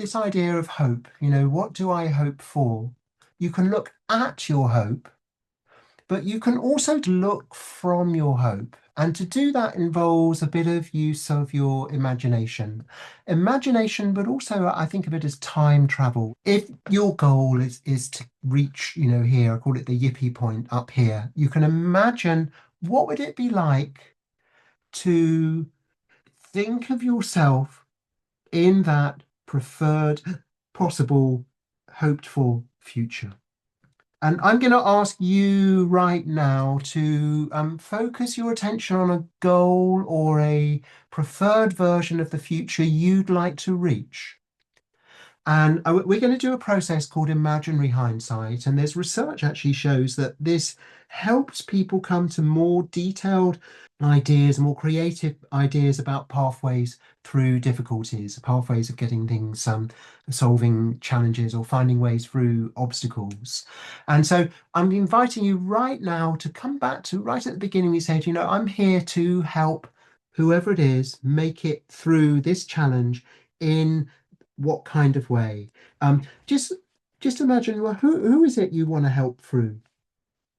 this idea of hope, what do I hope for? You can look at your hope, but you can also look from your hope. And to do that involves a bit of use of your imagination. Imagination, but also I think of it as time travel. If your goal is to reach, here, I call it the yippee point up here, you can imagine what would it be like to think of yourself in that preferred, possible, hoped for future. And I'm going to ask you right now to focus your attention on a goal or a preferred version of the future you'd like to reach. And we're going to do a process called imaginary hindsight. And there's research actually shows that this helps people come to more detailed ideas, more creative ideas about pathways through difficulties, pathways of getting things, solving challenges or finding ways through obstacles. And so I'm inviting you right now to come back to right at the beginning. We said, I'm here to help whoever it is make it through this challenge in what kind of way? Just imagine, well, who is it you want to help through?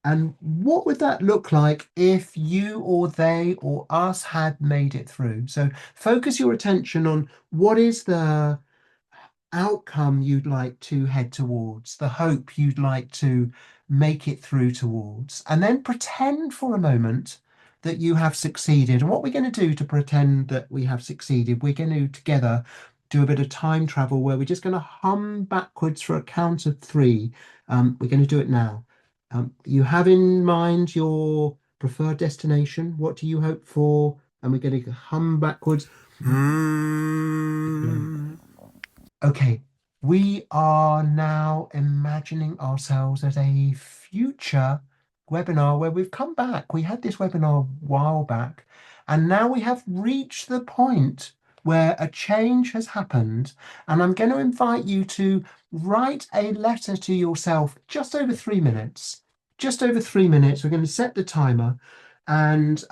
And what would that look like if you or they or us had made it through? So focus your attention on what is the outcome you'd like to head towards, the hope you'd like to make it through towards, and then pretend for a moment that you have succeeded. And what we're going to do to pretend that we have succeeded, we're going to together do a bit of time travel where we're just going to hum backwards for a count of three. We're going to do it now. You have in mind your preferred destination. What do you hope for? And we're going to hum backwards. Okay, we are now imagining ourselves at a future webinar where we've come back. We had this webinar a while back, and now we have reached the point where a change has happened. And I'm going to invite you to write a letter to yourself just over 3 minutes. Just over 3 minutes. We're going to set the timer, and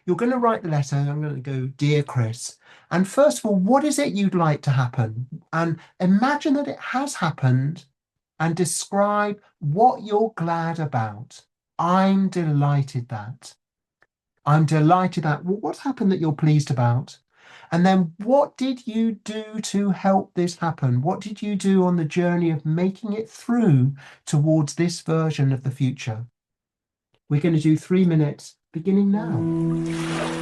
you're going to write the letter. I'm going to go, Dear Chris. And first of all, what is it you'd like to happen? And imagine that it has happened and describe what you're glad about. I'm delighted that. I'm delighted that. Well, what's happened that you're pleased about? And then what did you do to help this happen? What did you do on the journey of making it through towards this version of the future? We're going to do 3 minutes beginning now.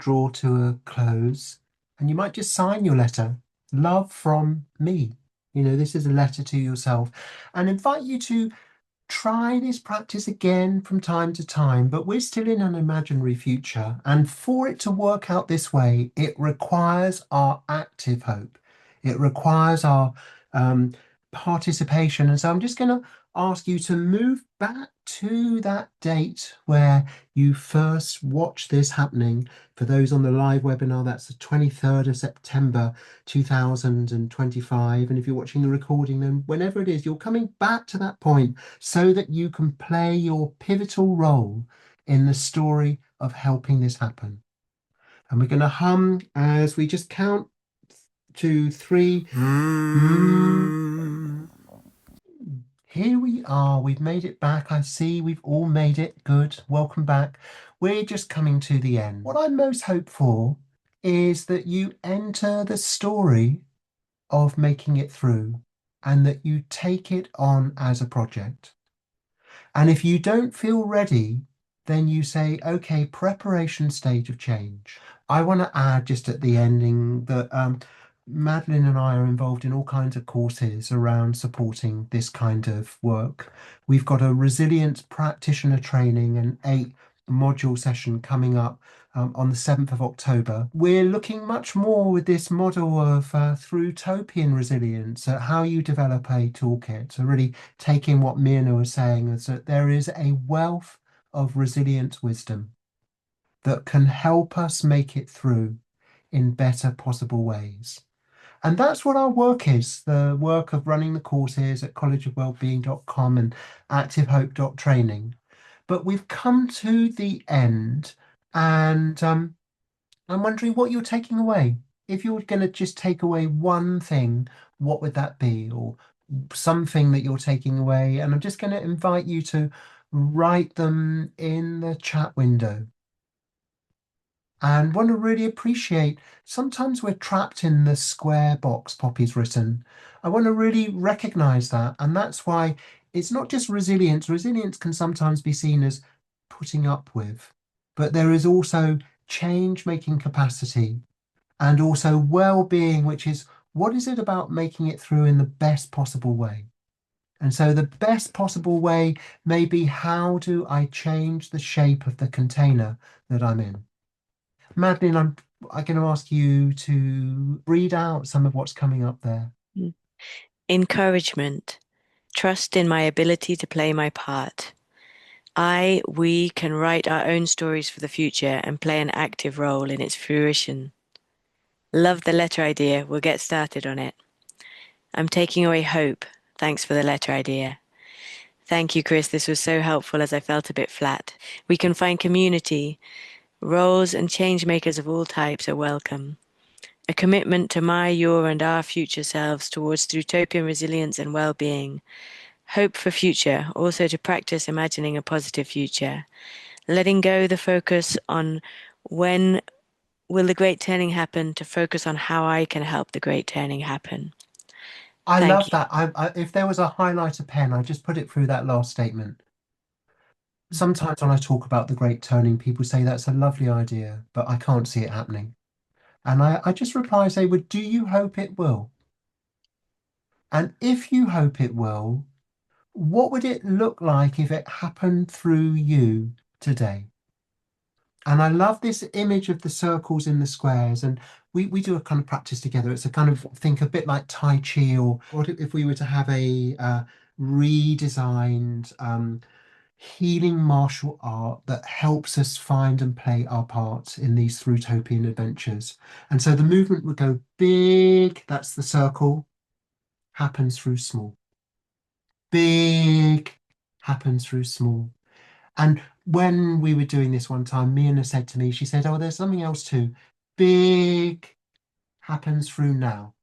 draw to a close, and you might just sign your letter, love from me. This is a letter to yourself, and invite you to try this practice again from time to time, but we're still in an imaginary future. And for it to work out this way, it requires our active hope. It requires our um, participation. And so I'm just going to ask you to move back to that date where you first watched this happening. For those on the live webinar, that's the 23rd of September 2025. And if you're watching the recording, then whenever it is, you're coming back to that point so that you can play your pivotal role in the story of helping this happen. And we're going to hum as we just count 2, 3. Here we are. We've made it back. I see we've all made it. Good. Welcome back. We're just coming to the end. What I most hope for is that you enter the story of making it through and that you take it on as a project. And if you don't feel ready, then you say, okay, preparation stage of change. I want to add just at the ending that Madeline and I are involved in all kinds of courses around supporting this kind of work. We've got a resilience practitioner training and 8-module session coming up on the 7th of October. We're looking much more with this model of Thrutopian Resilience, how you develop a toolkit. So really taking what Mirna was saying is that there is a wealth of resilient wisdom that can help us make it through in better possible ways. And that's what our work is, the work of running the courses at collegeofwellbeing.com and activehope.training. But we've come to the end, and I'm wondering what you're taking away. If you're going to just take away one thing, what would that be? Or something that you're taking away? And I'm just going to invite you to write them in the chat window. And want to really appreciate, sometimes we're trapped in the square box Poppy's written. I want to really recognize that. And that's why it's not just resilience. Resilience can sometimes be seen as putting up with, but there is also change-making capacity and also well-being, which is what is it about making it through in the best possible way? And so the best possible way may be, how do I change the shape of the container that I'm in? Madeline, I'm going to ask you to read out some of what's coming up there. Encouragement. Trust in my ability to play my part. We can write our own stories for the future and play an active role in its fruition. Love the letter idea. We'll get started on it. I'm taking away hope. Thanks for the letter idea. Thank you, Chris. This was so helpful as I felt a bit flat. We can find community. Roles and change makers of all types are welcome. A commitment to my, your, and our future selves towards Thrutopian resilience and well-being. Hope for future, also to practice imagining a positive future. Letting go the focus on when will the great turning happen, to focus on how I can help the great turning happen. I Thank love you. that. If there was a highlighter pen, I just put it through that last statement. Sometimes when I talk about the great turning, people say that's a lovely idea, but I can't see it happening. And I just reply, say, well, do you hope it will? And if you hope it will, what would it look like if it happened through you today? And I love this image of the circles in the squares. And we do a kind of practice together. It's a kind of, think a bit like Tai Chi, or what if we were to have a redesigned healing martial art that helps us find and play our parts in these Thrutopian adventures. And so the movement would go big, that's the circle, happens through small. Big, happens through small. And when we were doing this one time, Mina said to me, she said, oh, there's something else too. Big happens through now.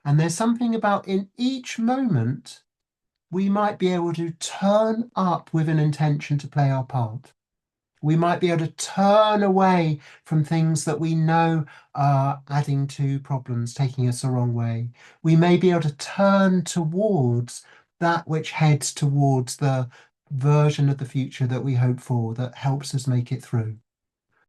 And there's something about in each moment, we might be able to turn up with an intention to play our part. We might be able to turn away from things that we know are adding to problems, taking us the wrong way. We may be able to turn towards that which heads towards the version of the future that we hope for, that helps us make it through.